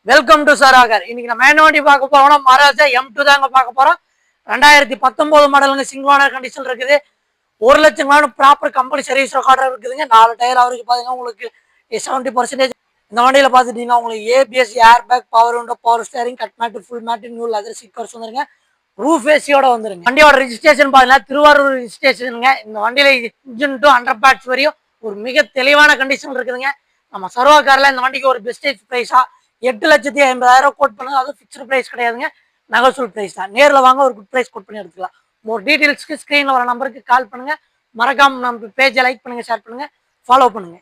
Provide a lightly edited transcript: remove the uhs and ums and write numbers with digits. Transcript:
Welcome to சராகர். இன்னைக்கு நம்ம என்ன வண்டி பார்க்க போறோம்னா மராஜா M2 தாங்க பார்க்க போறோம். 2019 மாடலுங்க, சிங்கிள் ஓனர் கண்டிஷன் இருக்குது. 1,00,000 ப்ராப்பர் கம்பெனி சர்வீஸ் ரெக்கார்டர் இருக்குதுங்க. 4 டயர் அவருக்கு பாத்தீங்கன்னா உங்களுக்கு 70%. இந்த வண்டியில பாத்துட்டீங்கன்னா உங்களுக்கு ABS, air bag, power window, power steering, cut mat, full mat, new leather seat covers வந்துருங்க. ரூஃப் ஏசியோட வந்துருங்க. வண்டியோட ரெஜிஸ்ட்ரேஷன் பாத்தீங்கன்னா திருவாரூர் ரெஜிஸ்ட்ரேஷனுங்க. இந்த வண்டியில இன்ஜின் டு 100 பார்ட்ஸ் வரையும் ஒரு மிக தெளிவான கண்டிஷன் இருக்குதுங்க. நம்ம சர்வா கார்ல இந்த வண்டிக்கு ஒரு பெஸ்டேஜ் பிரைஸா 8,50,000 கோட் பண்ணுங்க. அதுவும் ஃபிக்ஸ்டு பிரைஸ் கிடையாதுங்க, நகசூல் பிரைஸ் தான். நேரில் வாங்க, ஒரு குட் பிரைஸ் கோட் பண்ணி எடுத்துக்கலாம். மோர் டீடைல்ஸ்க்கு ஸ்க்ரீனில் வர நம்பருக்கு கால் பண்ணுங்க. மறக்காம நம்ம பேஜை லைக் பண்ணுங்க, ஷேர் பண்ணுங்க, ஃபாலோ பண்ணுங்க.